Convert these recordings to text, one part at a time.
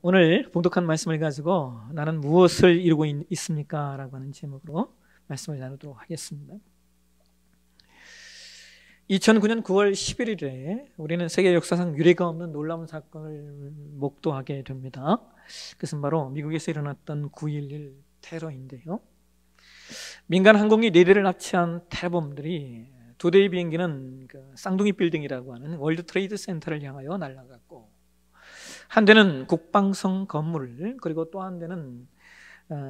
오늘 봉독한 말씀을 가지고 나는 무엇을 이루고 있습니까? 라고 하는 제목으로 말씀을 나누도록 하겠습니다. 2009년 9월 11일에 우리는 세계 역사상 유례가 없는 놀라운 사건을 목도하게 됩니다. 그것은 바로 미국에서 일어났던 9.11 테러인데요. 민간 항공기 4대를 납치한 테러범들이 2대의 비행기는 쌍둥이 빌딩이라고 하는 월드 트레이드 센터를 향하여 날아갔고, 한 대는 국방성 건물을, 그리고 또 한 대는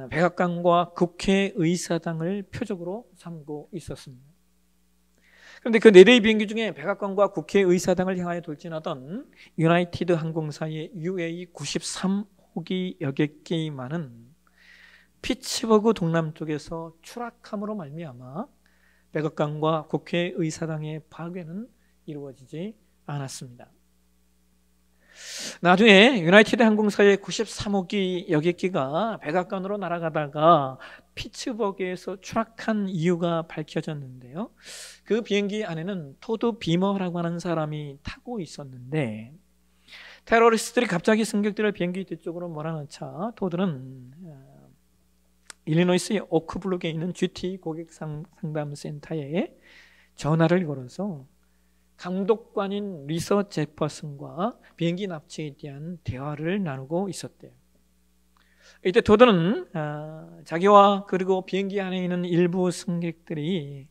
백악관과 국회의사당을 표적으로 삼고 있었습니다. 그런데 그 4대의 비행기 중에 백악관과 국회의사당을 향하여 돌진하던 유나이티드 항공사의 UA93호기 여객기만은 피츠버그 동남쪽에서 추락함으로 말미암아 백악관과 국회의사당의 파괴는 이루어지지 않았습니다. 나중에 유나이티드 항공사의 93호기 여객기가 백악관으로 날아가다가 피츠버그에서 추락한 이유가 밝혀졌는데요. 그 비행기 안에는 토드 비머라고 하는 사람이 타고 있었는데, 테러리스트들이 갑자기 승객들을 비행기 뒤쪽으로 몰아넣자 토드는 일리노이스의 오크블록에 있는 GT 고객 상담센터에 전화를 걸어서 감독관인 리서 제퍼슨과 비행기 납치에 대한 대화를 나누고 있었대요. 이때 토드는 자기와 그리고 비행기 안에 있는 일부 승객들이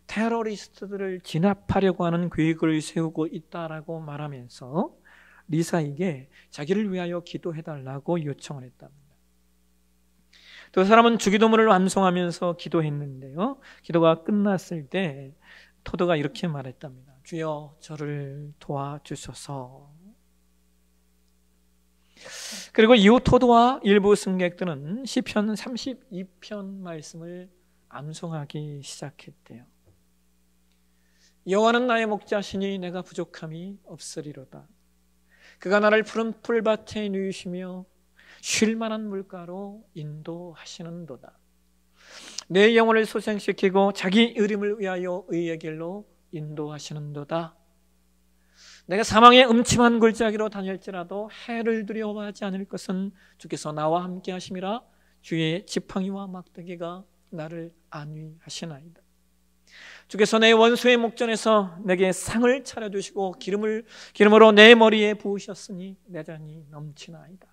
테러리스트들을 진압하려고 하는 계획을 세우고 있다라고 말하면서 리사에게 자기를 위하여 기도해달라고 요청을 했답니다. 두 사람은 주기도문을 완성하면서 기도했는데요. 기도가 끝났을 때 토드가 이렇게 말했답니다. 주여, 저를 도와주소서. 그리고 이후 토드와 일부 승객들은 시편 32편 말씀을 암송하기 시작했대요. 여호와는 나의 목자시니 내가 부족함이 없으리로다. 그가 나를 푸른 풀밭에 누이시며 쉴 만한 물가로 인도하시는도다. 내 영혼을 소생시키고 자기 이름을 위하여 의의 길로 인도하시는도다. 내가 사망의 음침한 골짜기로 다닐지라도 해를 두려워하지 않을 것은 주께서 나와 함께 하심이라. 주의 지팡이와 막대기가 나를 안위하시나이다. 주께서 내 원수의 목전에서 내게 상을 차려주시고 기름으로 내 머리에 부으셨으니 내 잔이 넘치나이다.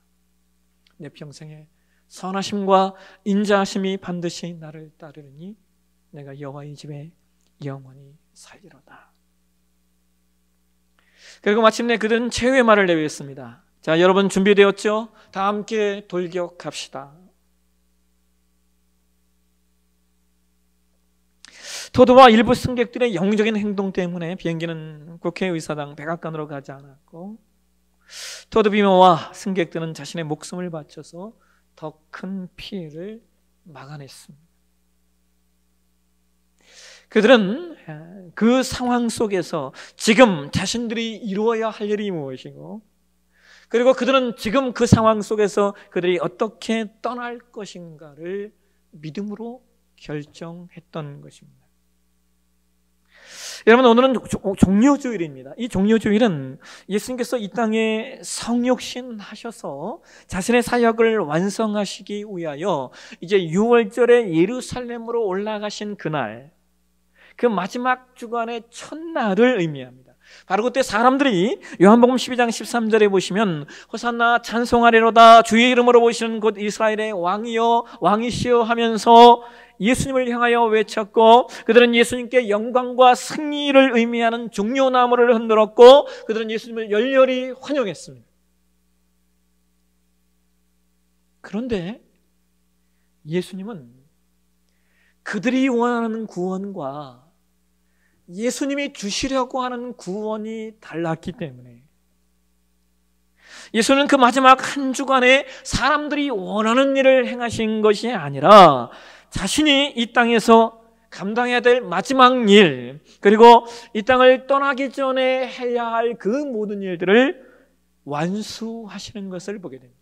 내 평생에 선하심과 인자하심이 반드시 나를 따르니 내가 여호와의 집에 영원히 살리로다. 그리고 마침내 그들은 최후의 말을 내뱉습니다. 자, 여러분 준비되었죠? 다 함께 돌격합시다. 토드와 일부 승객들의 영적인 행동 때문에 비행기는 국회의사당 백악관으로 가지 않았고, 토드 비머와 승객들은 자신의 목숨을 바쳐서 더 큰 피해를 막아냈습니다. 그들은 그 상황 속에서 지금 자신들이 이루어야 할 일이 무엇이고, 그리고 그들은 지금 그 상황 속에서 그들이 어떻게 떠날 것인가를 믿음으로 결정했던 것입니다. 여러분, 오늘은 종료주일입니다. 이 종료주일은 예수님께서 이 땅에 성육신 하셔서 자신의 사역을 완성하시기 위하여 이제 6월절에 예루살렘으로 올라가신 그날, 그 마지막 주간의 첫날을 의미합니다. 바로 그때 사람들이 요한복음 12장 13절에 보시면 호산나 찬송하리로다 주의 이름으로 오시는 곧 이스라엘의 왕이여 왕이시여 하면서 예수님을 향하여 외쳤고, 그들은 예수님께 영광과 승리를 의미하는 종려나무를 흔들었고, 그들은 예수님을 열렬히 환영했습니다. 그런데 예수님은 그들이 원하는 구원과 예수님이 주시려고 하는 구원이 달랐기 때문에 예수는 그 마지막 한 주간에 사람들이 원하는 일을 행하신 것이 아니라 자신이 이 땅에서 감당해야 될 마지막 일, 그리고 이 땅을 떠나기 전에 해야 할 그 모든 일들을 완수하시는 것을 보게 됩니다.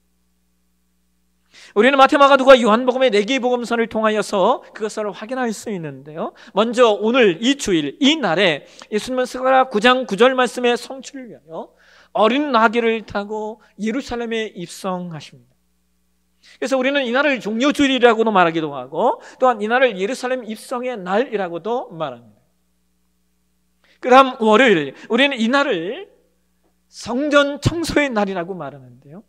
우리는 마태, 마가, 누가, 요한복음의 4개의 복음서를 통하여서 그것을 확인할 수 있는데요. 먼저 오늘 이 주일, 이 날에 예수님은 스가랴 9장 9절 말씀의 성취를 위하여 어린 나귀를 타고 예루살렘에 입성하십니다. 그래서 우리는 이날을 종려주일이라고도 말하기도 하고 또한 이날을 예루살렘 입성의 날이라고도 말합니다. 그 다음 월요일, 우리는 이날을 성전 청소의 날이라고 말하는데요,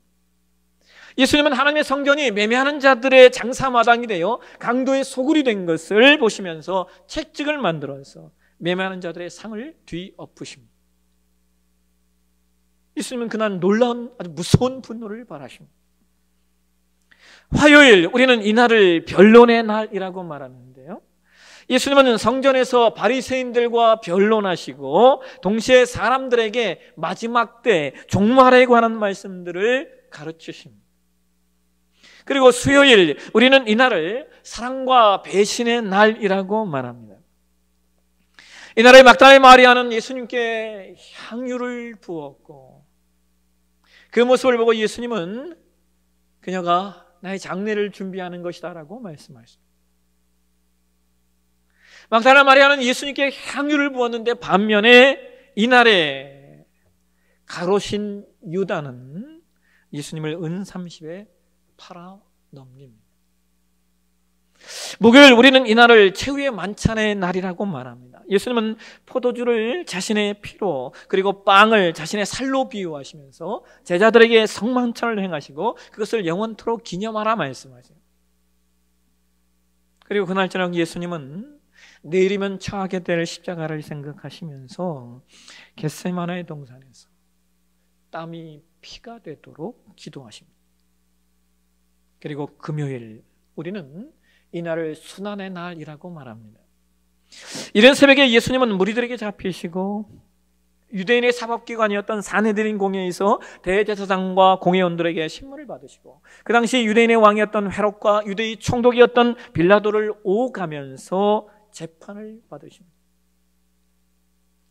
예수님은 하나님의 성전이 매매하는 자들의 장사마당이 되어 강도의 소굴이 된 것을 보시면서 채찍을 만들어서 매매하는 자들의 상을 뒤엎으십니다. 예수님은 그날 놀라운 아주 무서운 분노를 발하십니다. 화요일, 우리는 이날을 변론의 날이라고 말하는데요, 예수님은 성전에서 바리새인들과 변론하시고 동시에 사람들에게 마지막 때 종말에 관한 말씀들을 가르치십니다. 그리고 수요일, 우리는 이날을 사랑과 배신의 날이라고 말합니다. 이날에 막달라의 마리아는 예수님께 향유를 부었고 그 모습을 보고 예수님은 그녀가 나의 장례를 준비하는 것이다 라고 말씀하셨습니다. 막달라 마리아는 예수님께 향유를 부었는데 반면에 이날에 가로신 유다는 예수님을 은 30에 팔아 넘깁니다. 목요일, 우리는 이날을 최후의 만찬의 날이라고 말합니다. 예수님은 포도주를 자신의 피로 그리고 빵을 자신의 살로 비유하시면서 제자들에게 성만찬을 행하시고 그것을 영원토록 기념하라 말씀하세요. 그리고 그날 저녁 예수님은 내일이면 처하게 될 십자가를 생각하시면서 겟세마네 동산에서 땀이 피가 되도록 기도하십니다. 그리고 금요일, 우리는 이날을 순환의 날이라고 말합니다. 이른 새벽에 예수님은 무리들에게 잡히시고 유대인의 사법기관이었던 산헤드린 공회에서 대제사장과 공회원들에게 신문을 받으시고 그 당시 유대인의 왕이었던 헤롯과 유대의 총독이었던 빌라도를 오가면서 재판을 받으십니다.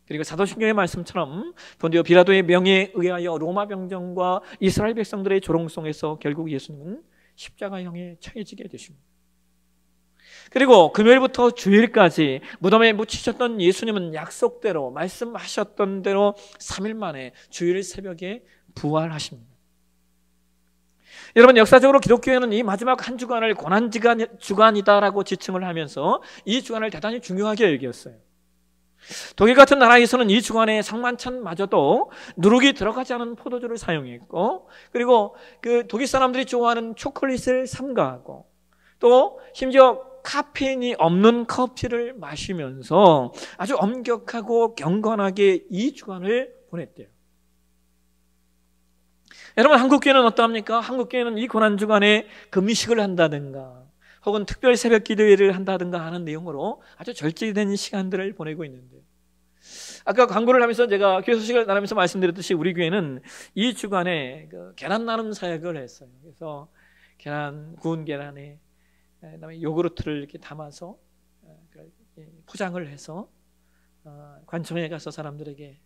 그리고 사도신경의 말씀처럼 본디오 빌라도의 명예에 의하여 로마 병정과 이스라엘 백성들의 조롱송에서 결국 예수님은 십자가형에 처해지게 되십니다. 그리고 금요일부터 주일까지 무덤에 묻히셨던 예수님은 약속대로 말씀하셨던 대로 3일 만에 주일 새벽에 부활하십니다. 여러분, 역사적으로 기독교회는 이 마지막 한 주간을 고난주간이다라고 지칭을 하면서 이 주간을 대단히 중요하게 여겼어요. 독일 같은 나라에서는 이 주간에 상만찬마저도 누룩이 들어가지 않은 포도주를 사용했고 그리고 그 독일 사람들이 좋아하는 초콜릿을 삼가하고 또 심지어 카페인이 없는 커피를 마시면서 아주 엄격하고 경건하게 이 주간을 보냈대요. 여러분, 한국교회는 어떠합니까? 한국교회는 이 고난주간에 금식을 한다든가 혹은 특별 새벽 기도회를 한다든가 하는 내용으로 아주 절제된 시간들을 보내고 있는데요, 아까 광고를 하면서 제가 교회 소식을 나누면서 말씀드렸듯이 우리 교회는 이 주간에 계란 나눔 사역을 했어요. 그래서 구운 계란에 그다음에 요구르트를 이렇게 담아서 포장을 해서 관청에 가서 사람들에게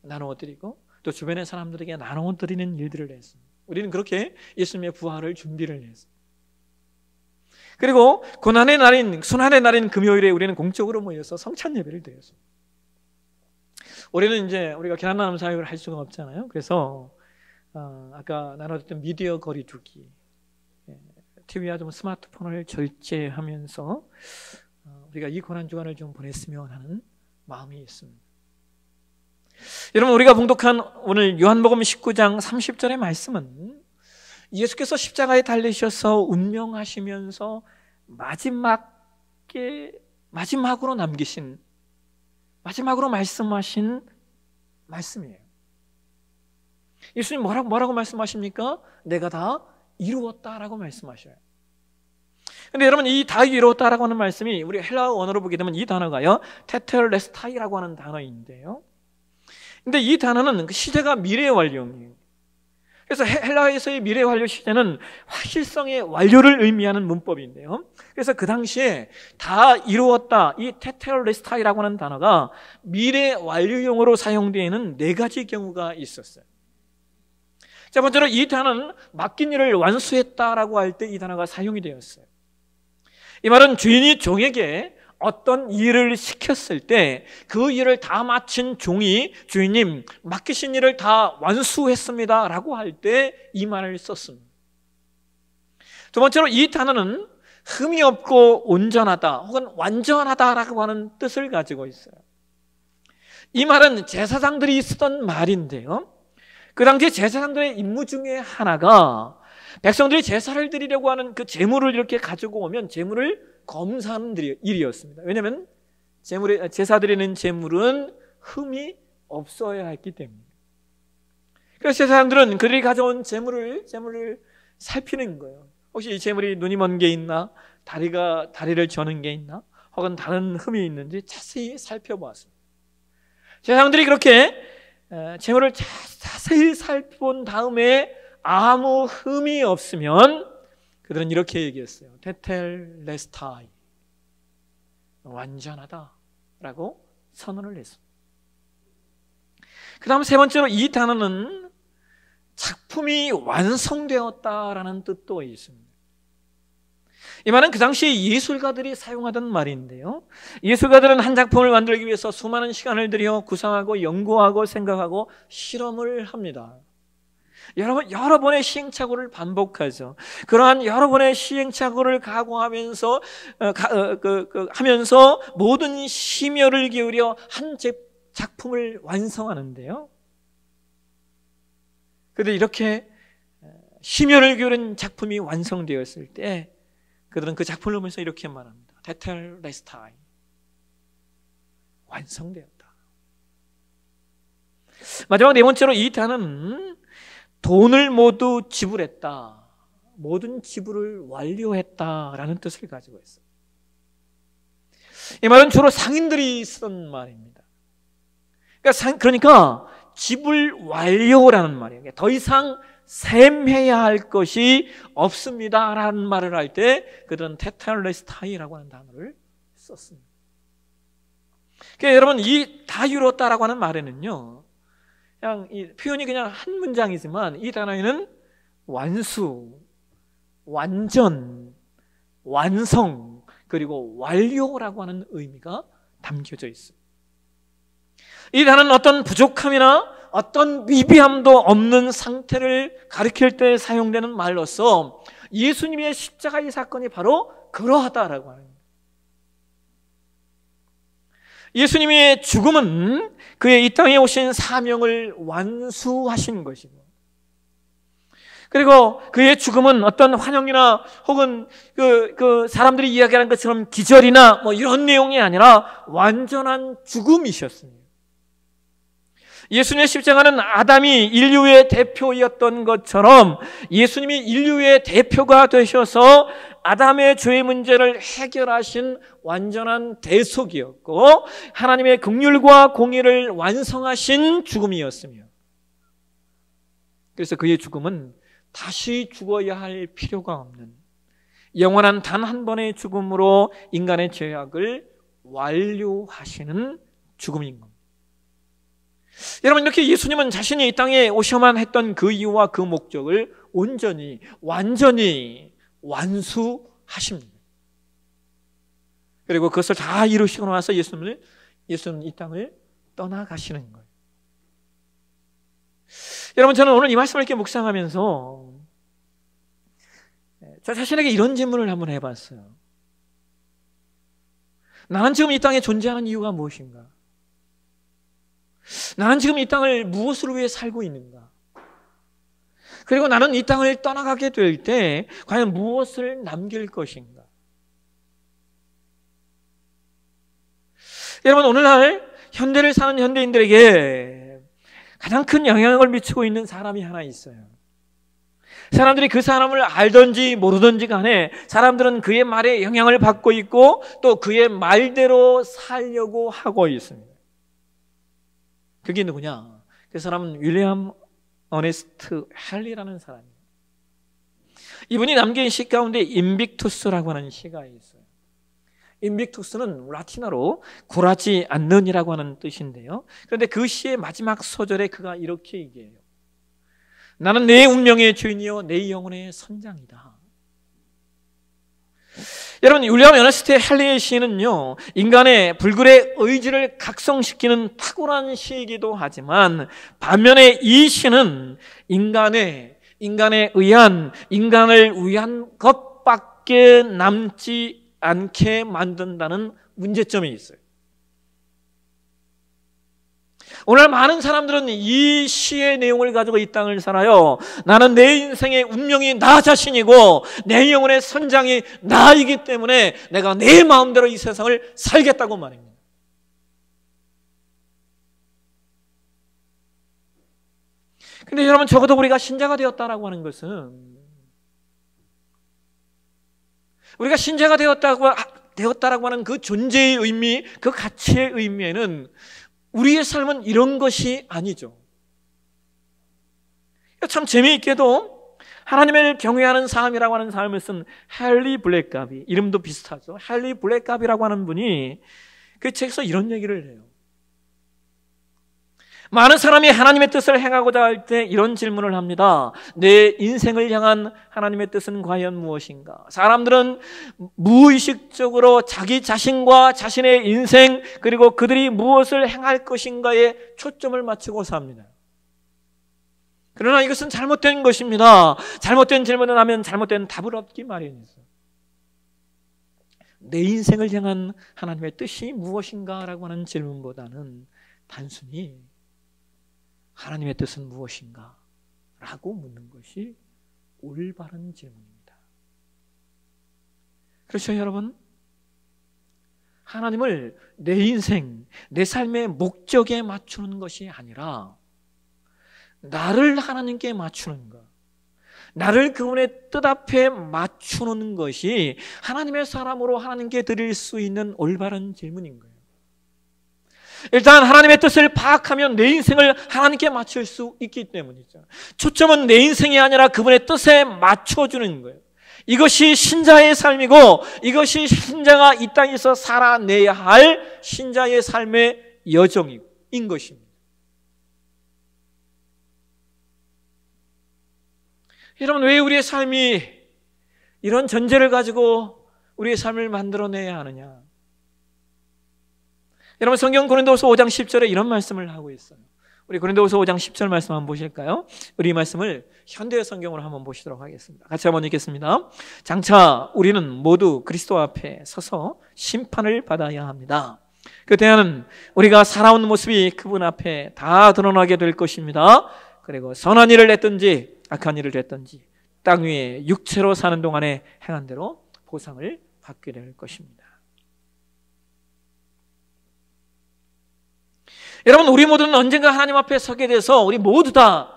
나누어드리고 또 주변의 사람들에게 나누어드리는 일들을 했습니다. 우리는 그렇게 예수님의 부활을 준비를 했습니다. 그리고 고난의 날인 순환의 날인 금요일에 우리는 공적으로 모여서 성찬 예배를 드렸습니다. 올해는 이제 우리가 계란 나눔 사역을 할 수가 없잖아요. 그래서 아까 나눴던 미디어 거리두기, TV와 좀 스마트폰을 절제하면서 우리가 이 고난주간을 좀 보냈으면 하는 마음이 있습니다. 여러분, 우리가 봉독한 오늘 요한복음 19장 30절의 말씀은 예수께서 십자가에 달리셔서 운명하시면서 마지막으로 남기신, 마지막으로 말씀하신 말씀이에요. 예수님 뭐라고 말씀하십니까? 내가 다 이루었다라고 말씀하셔요. 근데 여러분, 이 다 이루었다라고 하는 말씀이 우리 헬라어 원어로 보게 되면 이 단어가요, 테텔레스타이라고 하는 단어인데요, 근데 이 단어는 그 시제가 미래 완료예요. 그래서 헬라에서의 미래 완료 시제는 확실성의 완료를 의미하는 문법인데요, 그래서 그 당시에 다 이루었다, 이 테텔레스타이라고 하는 단어가 미래 완료용으로 사용되는 4가지 경우가 있었어요. 자, 번째로 이 단어는 맡긴 일을 완수했다라고 할 때 이 단어가 사용이 되었어요. 이 말은 주인이 종에게 어떤 일을 시켰을 때 그 일을 다 마친 종이 주인님 맡기신 일을 다 완수했습니다 라고 할 때 이 말을 썼습니다. 두 번째로 이 단어는 흠이 없고 온전하다 혹은 완전하다라고 하는 뜻을 가지고 있어요. 이 말은 제사장들이 쓰던 말인데요, 그 당시 제사장들의 임무 중에 하나가 백성들이 제사를 드리려고 하는 그 제물을 이렇게 가지고 오면 제물을 검사하는 일이었습니다. 왜냐하면 제사 드리는 제물은 흠이 없어야 했기 때문에. 그래서 제사장들은 그들이 가져온 제물을 살피는 거예요. 혹시 이 제물이 눈이 먼 게 있나, 다리를 저는 게 있나, 혹은 다른 흠이 있는지 자세히 살펴보았습니다. 제사장들이 그렇게 제물을 자세히 살펴본 다음에 아무 흠이 없으면 그들은 이렇게 얘기했어요. 테텔레스타이, 완전하다라고 선언을 했습니다. 그 다음 세 번째로 이 단어는 작품이 완성되었다라는 뜻도 있습니다. 이 말은 그 당시 예술가들이 사용하던 말인데요, 예술가들은 한 작품을 만들기 위해서 수많은 시간을 들여 구상하고 연구하고 생각하고 실험을 합니다. 여러 번의 시행착오를 반복하죠. 그러한 여러 번의 시행착오를 각오하면서 하면서 모든 심혈을 기울여 한 작품을 완성하는데요, 그런데 이렇게 심혈을 기울인 작품이 완성되었을 때 그들은 그 작품을 보면서 이렇게 말합니다. 테텔레스타이, 완성되었다. 마지막 네 번째로 이 단어는 돈을 모두 지불했다, 모든 지불을 완료했다라는 뜻을 가지고 있어요. 이 말은 주로 상인들이 쓰던 말입니다. 그러니까 지불 완료라는 말이에요. 더 이상 셈해야 할 것이 없습니다라는 말을 할 때 그들은 테텔레스타이라고 하는 단어를 썼습니다. 그러니까 여러분, 이 다 이루었다라고 하는 말에는요, 그냥 이 표현이 그냥 한 문장이지만 이 단어에는 완수, 완전, 완성, 그리고 완료라고 하는 의미가 담겨져 있습니다. 이 단어는 어떤 부족함이나 어떤 미비함도 없는 상태를 가리킬 때 사용되는 말로서 예수님의 십자가의 사건이 바로 그러하다라고 하는 거예요. 예수님의 죽음은 그의 이 땅에 오신 사명을 완수하신 것이고, 그리고 그의 죽음은 어떤 환영이나 혹은 그 사람들이 이야기하는 것처럼 기절이나 뭐 이런 내용이 아니라 완전한 죽음이셨습니다. 예수님의 십자가는 아담이 인류의 대표였던 것처럼 예수님이 인류의 대표가 되셔서 아담의 죄의 문제를 해결하신 완전한 대속이었고 하나님의 긍휼과 공의를 완성하신 죽음이었으며, 그래서 그의 죽음은 다시 죽어야 할 필요가 없는 영원한 단 한 번의 죽음으로 인간의 죄악을 완료하시는 죽음인 겁니다. 여러분, 이렇게 예수님은 자신이 이 땅에 오셔만 했던 그 이유와 그 목적을 온전히 완전히 완수하십니다. 그리고 그것을 다 이루시고 나서 예수님은 이 땅을 떠나가시는 거예요. 여러분, 저는 오늘 이 말씀을 이렇게 묵상하면서 저 자신에게 이런 질문을 한번 해봤어요. 나는 지금 이 땅에 존재하는 이유가 무엇인가? 나는 지금 이 땅을 무엇을 위해 살고 있는가? 그리고 나는 이 땅을 떠나가게 될 때 과연 무엇을 남길 것인가? 여러분, 오늘날 현대를 사는 현대인들에게 가장 큰 영향을 미치고 있는 사람이 하나 있어요. 사람들이 그 사람을 알든지 모르든지 간에 사람들은 그의 말에 영향을 받고 있고 또 그의 말대로 살려고 하고 있습니다. 그게 누구냐? 그 사람은 윌리엄 어네스트 헨리라는 사람이에요. 이분이 남긴 시 가운데 인빅투스라고 하는 시가 있어요. 인빅투스는 라틴어로 굴하지 않는이라고 하는 뜻인데요, 그런데 그 시의 마지막 소절에 그가 이렇게 얘기해요. 나는 내 운명의 주인이요 내 영혼의 선장이다. 여러분, 윌리엄 에너스트 헨리의 시는요, 인간의 불굴의 의지를 각성시키는 탁월한 시이기도 하지만, 반면에 이 시는 인간을 위한 것밖에 남지 않게 만든다는 문제점이 있어요. 오늘 많은 사람들은 이 시의 내용을 가지고 이 땅을 살아요. 나는 내 인생의 운명이 나 자신이고 내 영혼의 선장이 나이기 때문에 내가 내 마음대로 이 세상을 살겠다고 말입니다. 근데 여러분, 적어도 우리가 신자가 되었다라고 하는 것은, 우리가 신자가 되었다라고 하는 그 존재의 의미, 그 가치의 의미에는 우리의 삶은 이런 것이 아니죠. 참 재미있게도 하나님을 경외하는 삶이라고 하는 삶을 쓴 헨리 블랙갑이, 이름도 비슷하죠. 헨리 블랙갑이라고 하는 분이 그 책에서 이런 얘기를 해요. 많은 사람이 하나님의 뜻을 행하고자 할 때 이런 질문을 합니다. 내 인생을 향한 하나님의 뜻은 과연 무엇인가? 사람들은 무의식적으로 자기 자신과 자신의 인생, 그리고 그들이 무엇을 행할 것인가에 초점을 맞추고 삽니다. 그러나 이것은 잘못된 것입니다. 잘못된 질문을 하면 잘못된 답을 얻기 마련이죠. 내 인생을 향한 하나님의 뜻이 무엇인가라고 하는 질문보다는 단순히 하나님의 뜻은 무엇인가? 라고 묻는 것이 올바른 질문입니다. 그렇죠, 여러분? 하나님을 내 인생, 내 삶의 목적에 맞추는 것이 아니라 나를 하나님께 맞추는 것, 나를 그분의 뜻 앞에 맞추는 것이 하나님의 사람으로 하나님께 드릴 수 있는 올바른 질문인 거예요. 일단 하나님의 뜻을 파악하면 내 인생을 하나님께 맞출 수 있기 때문이죠. 초점은 내 인생이 아니라 그분의 뜻에 맞춰주는 거예요. 이것이 신자의 삶이고, 이것이 신자가 이 땅에서 살아내야 할 신자의 삶의 여정인 것입니다. 여러분, 왜 우리의 삶이 이런 전제를 가지고 우리의 삶을 만들어내야 하느냐? 여러분, 성경 고린도후서 5장 10절에 이런 말씀을 하고 있어요. 우리 고린도후서 5장 10절 말씀 한번 보실까요? 우리 이 말씀을 현대 성경으로 한번 보시도록 하겠습니다. 같이 한번 읽겠습니다. 장차 우리는 모두 그리스도 앞에 서서 심판을 받아야 합니다. 그때는 우리가 살아온 모습이 그분 앞에 다 드러나게 될 것입니다. 그리고 선한 일을 했든지 악한 일을 했든지 땅 위에 육체로 사는 동안에 행한 대로 보상을 받게 될 것입니다. 여러분, 우리 모두는 언젠가 하나님 앞에 서게 돼서 우리 모두 다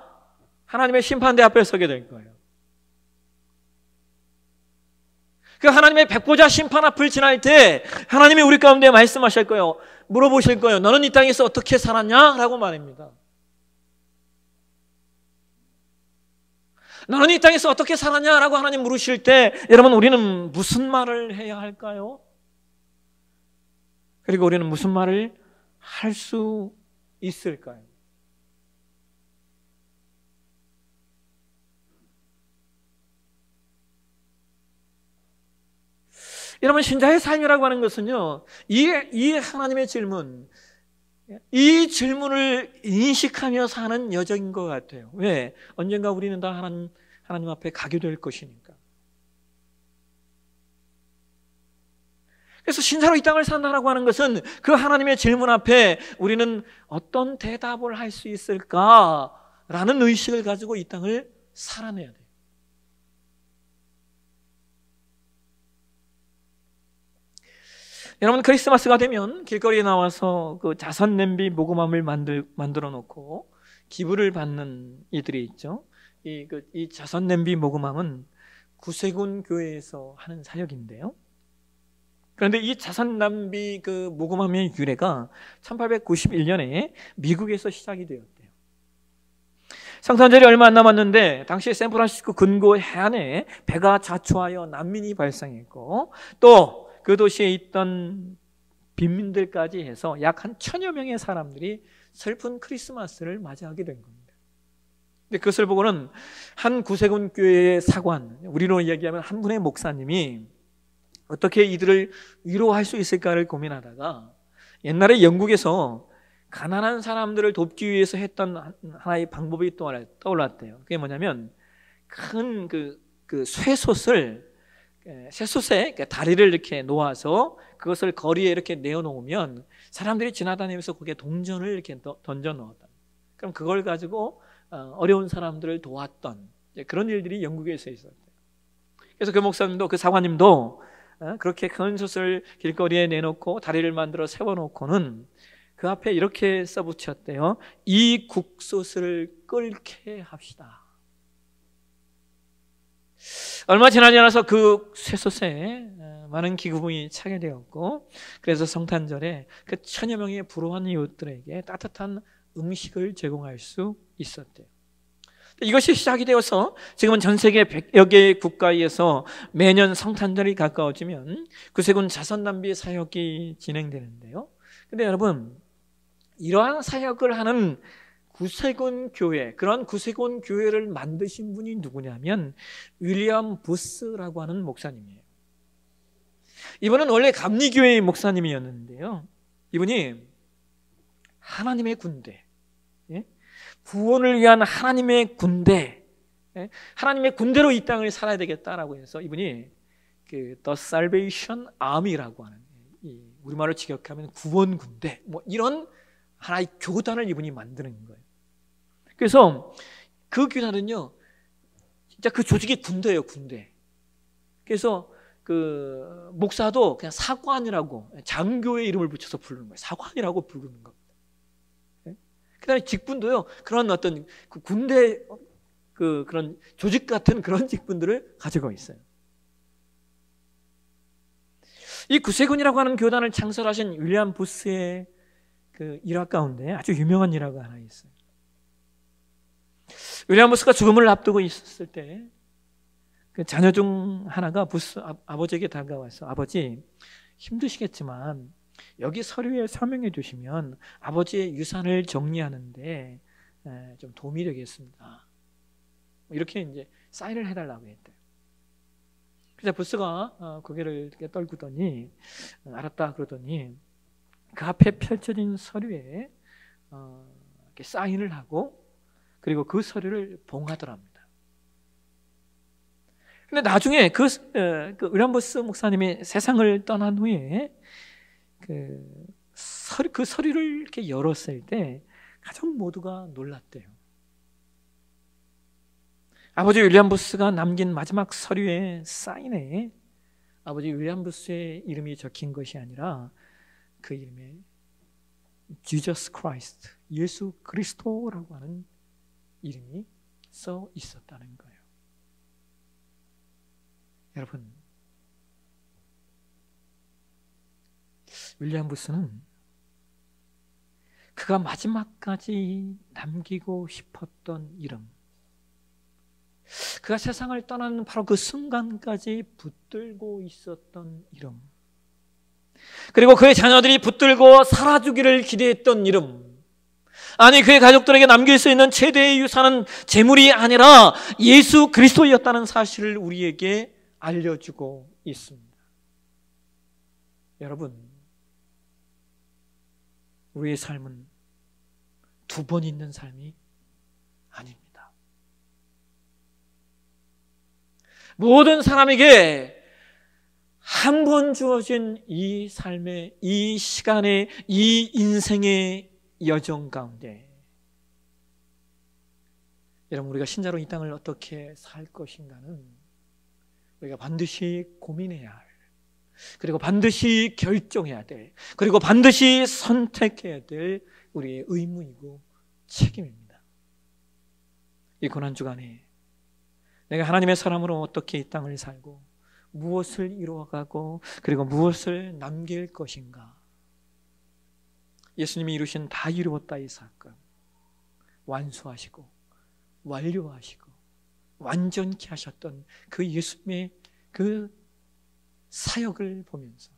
하나님의 심판대 앞에 서게 될 거예요. 그 하나님의 백보자 심판 앞을 지날 때 하나님이 우리 가운데 말씀하실 거예요. 물어보실 거예요. 너는 이 땅에서 어떻게 살았냐? 라고 말입니다. 너는 이 땅에서 어떻게 살았냐? 라고 하나님 물으실 때 여러분, 우리는 무슨 말을 해야 할까요? 그리고 우리는 무슨 말을 할 수 있을까요? 여러분, 신자의 삶이라고 하는 것은요, 이 하나님의 질문, 이 질문을 인식하며 사는 여정인 것 같아요. 왜? 언젠가 우리는 다 하나님 앞에 가게 될 것이니까. 그래서 신자로 이 땅을 산다라고 하는 것은 그 하나님의 질문 앞에 우리는 어떤 대답을 할 수 있을까라는 의식을 가지고 이 땅을 살아내야 돼요. 여러분, 크리스마스가 되면 길거리에 나와서 그 자선 냄비 모금함을 만들어 놓고 기부를 받는 이들이 있죠. 이 자선 냄비 모금함은 구세군 교회에서 하는 사역인데요. 그런데 이 자선 냄비 그 모금함의 유래가 1891년에 미국에서 시작이 되었대요. 성탄절이 얼마 안 남았는데 당시 샌프란시스코 근교 해안에 배가 자초하여 난민이 발생했고, 또 그 도시에 있던 빈민들까지 해서 약 한 1000여 명의 사람들이 슬픈 크리스마스를 맞이하게 된 겁니다. 근데 그것을 보고는 한 구세군 교회의 사관, 우리로 얘기하면 한 분의 목사님이 어떻게 이들을 위로할 수 있을까를 고민하다가 옛날에 영국에서 가난한 사람들을 돕기 위해서 했던 하나의 방법이 또 하나 떠올랐대요. 그게 뭐냐면 큰 쇠솥에 다리를 이렇게 놓아서 그것을 거리에 이렇게 내어놓으면 사람들이 지나다니면서 거기에 동전을 이렇게 던져 넣었다. 그럼 그걸 가지고 어려운 사람들을 도왔던 그런 일들이 영국에서 있었대요. 그래서 그 목사님도 그 사관님도 그렇게 큰 솥을 길거리에 내놓고 다리를 만들어 세워놓고는 그 앞에 이렇게 써붙였대요. 이 국솥을 끓게 합시다. 얼마 지나지 않아서 그 쇠솥에 많은 기금이 차게 되었고, 그래서 성탄절에 그 1000여 명의 불우한 이웃들에게 따뜻한 음식을 제공할 수 있었대요. 이것이 시작이 되어서 지금은 전 세계 100여 개의 국가에서 매년 성탄절이 가까워지면 구세군 자선남비 사역이 진행되는데요. 근데 여러분, 이러한 사역을 하는 구세군 교회, 그런 구세군 교회를 만드신 분이 누구냐면 윌리엄 부스라고 하는 목사님이에요. 이분은 원래 감리교회의 목사님이었는데요. 이분이 하나님의 군대, 구원을 위한 하나님의 군대, 하나님의 군대로 이 땅을 살아야 되겠다라고 해서 이분이 The Salvation Army라고 하는, 우리말로 직역하면 구원 군대, 뭐 이런 하나의 교단을 이분이 만드는 거예요. 그래서 그 교단은요, 진짜 그 조직이 군대예요, 군대. 그래서 그 목사도 그냥 사관이라고 장교의 이름을 붙여서 부르는 거예요. 사관이라고 부르는 겁니다. 그다음에 직분도요, 그런 어떤 그 군대 그런 조직 같은 그런 직분들을 가지고 있어요. 이 구세군이라고 하는 교단을 창설하신 윌리엄 부스의 그 일화 가운데 아주 유명한 일화가 하나 있어요. 윌리엄 부스가 죽음을 앞두고 있었을 때 그 자녀 중 하나가 부스 아버지에게 다가와서, 아버지 힘드시겠지만 여기 서류에 서명해 주시면 아버지의 유산을 정리하는데 좀 도움이 되겠습니다. 이렇게 이제 사인을 해달라고 했대요. 그래서 부스가 고개를 이렇게 떨구더니 알았다 그러더니 그 앞에 펼쳐진 서류에 이렇게 사인을 하고, 그리고 그 서류를 봉하더랍니다. 근데 나중에 그 윌리엄 부스 목사님이 세상을 떠난 후에 그 서류를 이렇게 열었을 때 가족 모두가 놀랐대요. 아버지 윌리엄 부스가 남긴 마지막 서류의 사인에 아버지 윌리엄 부스의 이름이 적힌 것이 아니라 그 이름에 Jesus Christ, 예수 그리스도라고 하는 이름이 써 있었다는 거예요. 여러분, 윌리엄 부스는 그가 마지막까지 남기고 싶었던 이름, 그가 세상을 떠나는 바로 그 순간까지 붙들고 있었던 이름, 그리고 그의 자녀들이 붙들고 살아주기를 기대했던 이름, 아니 그의 가족들에게 남길 수 있는 최대의 유산은 재물이 아니라 예수 그리스도였다는 사실을 우리에게 알려주고 있습니다. 여러분, 우리의 삶은 두 번 있는 삶이 아닙니다. 모든 사람에게 한 번 주어진 이 삶의, 이 시간의, 이 인생의 여정 가운데 여러분, 우리가 신자로 이 땅을 어떻게 살 것인가는 우리가 반드시 고민해야 할, 그리고 반드시 결정해야 될, 그리고 반드시 선택해야 될 우리의 의무이고 책임입니다. 이 고난주간에 내가 하나님의 사람으로 어떻게 이 땅을 살고 무엇을 이루어가고 그리고 무엇을 남길 것인가, 예수님이 이루신 다 이루었다 이 사건 완수하시고 완료하시고 완전케 하셨던 그 예수님의 그 사역을 보면서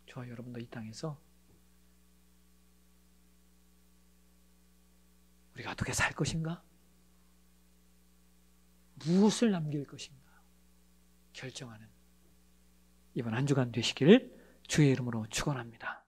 저와 여러분도 이 땅에서 우리가 어떻게 살 것인가, 무엇을 남길 것인가 결정하는 이번 한 주간 되시길 주의 이름으로 축원합니다.